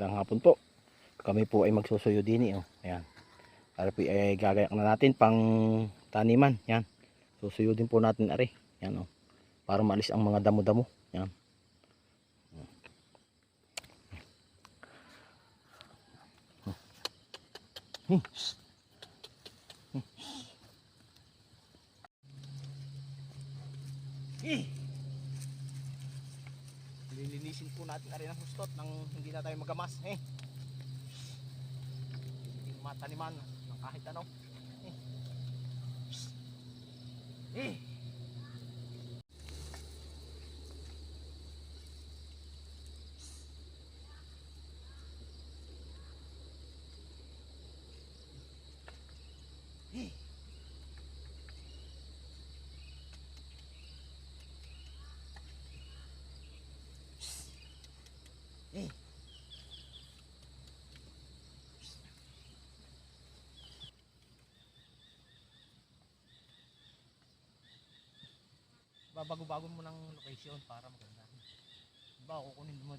Magandang hapon po. Kami po ay magsusuyo din oh. Ayan. Para po ay gagayak na natin pang taniman. Yan. Susuyo din po natin ari. Yan oh. Para maalis ang mga damo-damo. Yan. Lilinisin po natin ari ng hustot nang hindi na tayo magamas. Mataniman ng kahit ano. Babago-bago mo ng location para maganda. Diba, kukunin mo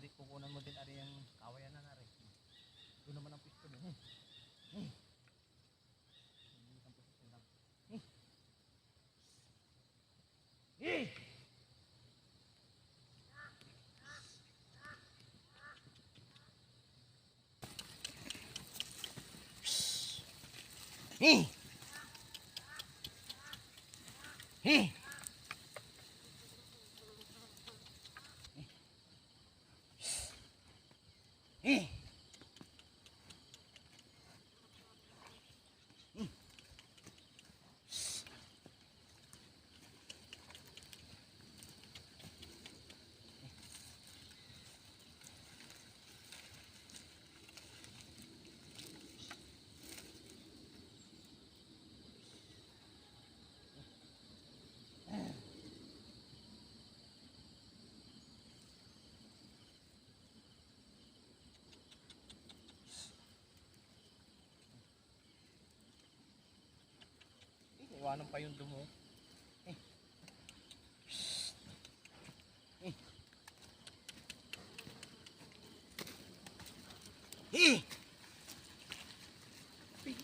din ari yung kawayan na nari. Doon naman ang pisto din. Iwanan pa yung dumo.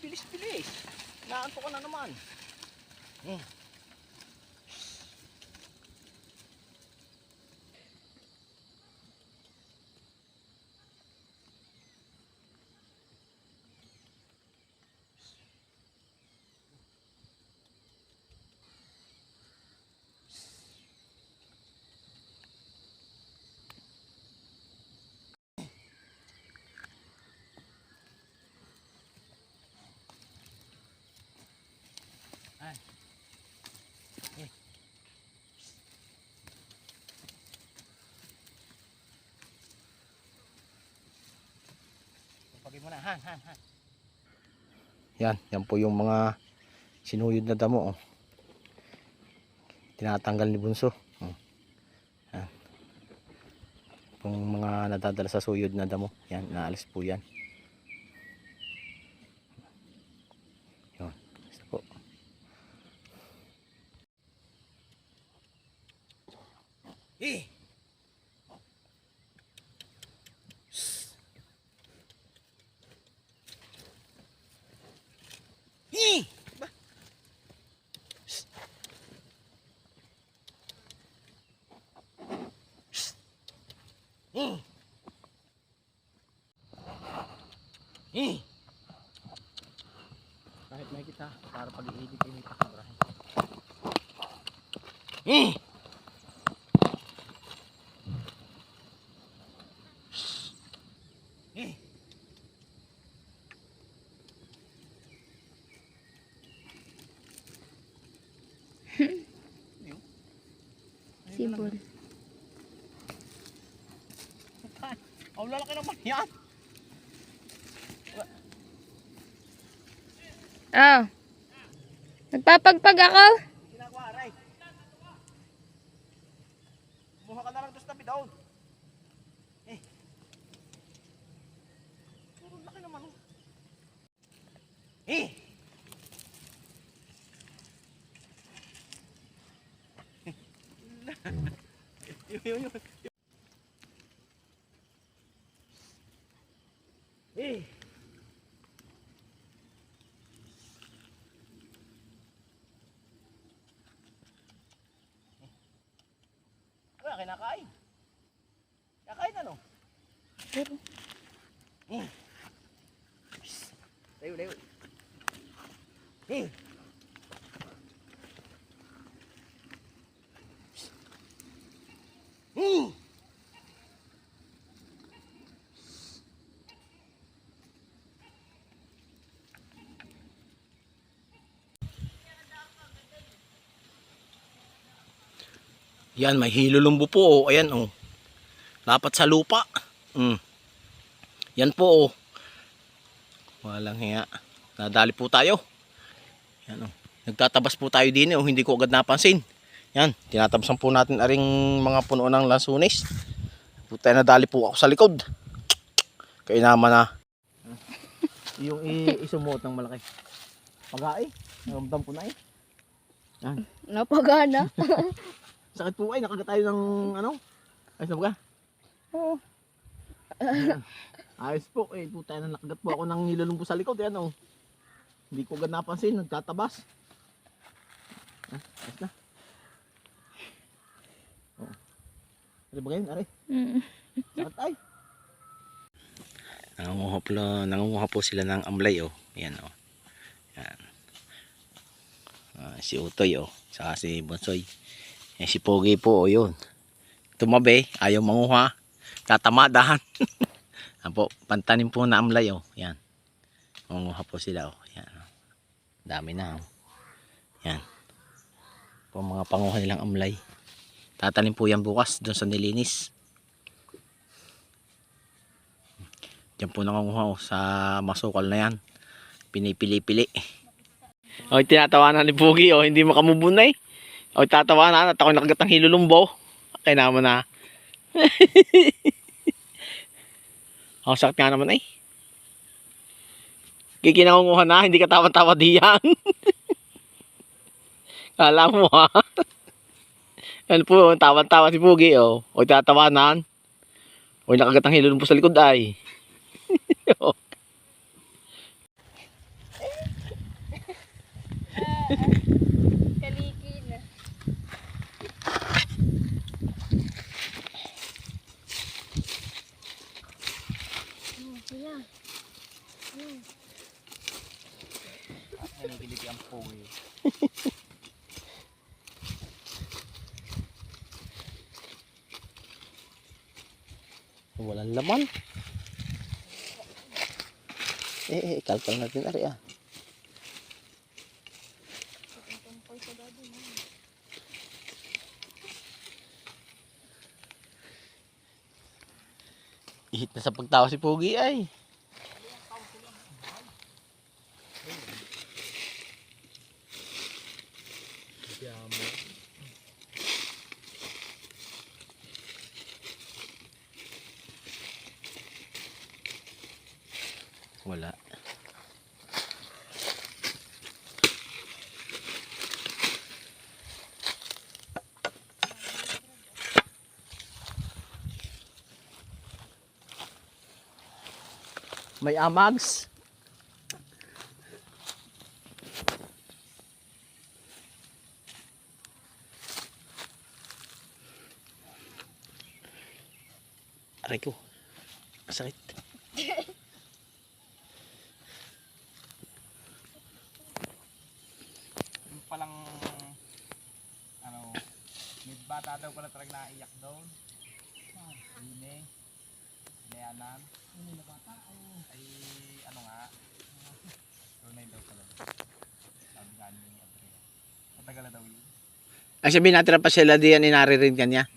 Bilis-bilis. Naanto ka na naman. Pagin mo na, han. Yan po yung mga sinuyod na damo oh. Tinatanggal ni Bunso. Yan. Yung mga nadadala sa suyod na damo, yan, naalis po yan. Yan, isa po. Kahit may kita para pag-i-edit ay may pakabrahin. Sibol. Ang lalaki naman yan. Oh. Nagpapagpag ako. Ginagawa, aray. Buha ka na lang doon sa tabi daon. Puro laki naman. Yun. Eh. Ano, kinakain? Kakain ano? Pero, Layo, layo. Eh. Yan, may hilulumbo po. Oh. Ayan, oh. Dapat sa lupa. Yan po, oh. Walang hiya. Nadali po tayo. Yan, oh. Nagtatabas po tayo din, oh. Hindi ko agad napansin. Yan, tinatabasan po natin aring mga puno ng lansunis. Puta, nadali po ako sa likod. Kaya naman na. Yung isumuot ng malaki. Pag-ai. Naramdam ko na eh. Yan. napagana. Sakit po ay, nakagat tayo ng ano? Ayos na ba ka? Oo. Ayos po, eh, puta na nakagat po ako ng nilulumbo sa likod, yan oh. Hindi ko agad napansin, nagtatabas. Ayos na. Oh. Ano ba ngayon, aray? Sakit ay. Nangunguha po sila ng amlay oh. Yan oh. Yan. Si Utoy oh, saka si Bonsoy. Si Pogi po oh, yun. Tumabi, ayaw manguha. Tatamadahan. Apo, pantanim po na amlay oh. Yan. Manguha po sila oh. Yan. Dami na oh. Yan. Po mga panguha nilang amlay. Tatanim po yan bukas doon sa nilinis. Diyan po nangunguha oh, sa masukal na yan. Pinipili-pili. O, tinatawanan ni Pogi oh, hindi makamubunay. O, tatawanan at ako nakagat ng hilulumbo. Kaya naman na. Ang sakit nga naman eh. Kikinangunguha na, hindi ka tawa-tawa diyan. Kala mo ha. Yan po, tawa-tawa si Pogi oh. O, tatawanan. O, nakagat ng hilulumbo sa likod ay. Kaliki na. Nagiliti ang Pogi. Walang laman. Kalkal natin ari ah. Ihit na sa pagtawa si Pogi ay. Wala. May amags. Aray ko. Masakit. Yung palang ano, may bata daw pala talaga naiyak doon. Hindi. Inayanan. Hindi na bata. Ay ano nga. Ronay daw pala. Sabi nga ni Andrea. Matagal na daw yun. Ang sabihin natin na pa sila diyan inaririn kanya.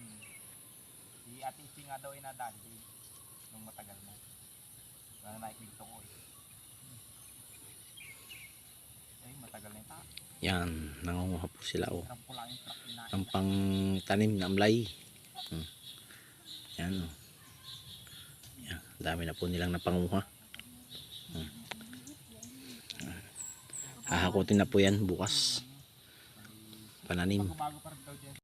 Si Ate Ichi nga daw inadali. Nung matagal na. Wala na naikigto ko eh. Ay matagal na yung ta. Yan, nangunguha po sila oh. Trap ko lang yung trap na. Ang pangtanim na amlay. Yan oh. Yan, dami na po nilang napanguha. Hahakutin na po yan bukas. Pananim. Bago pa rin daw dyan.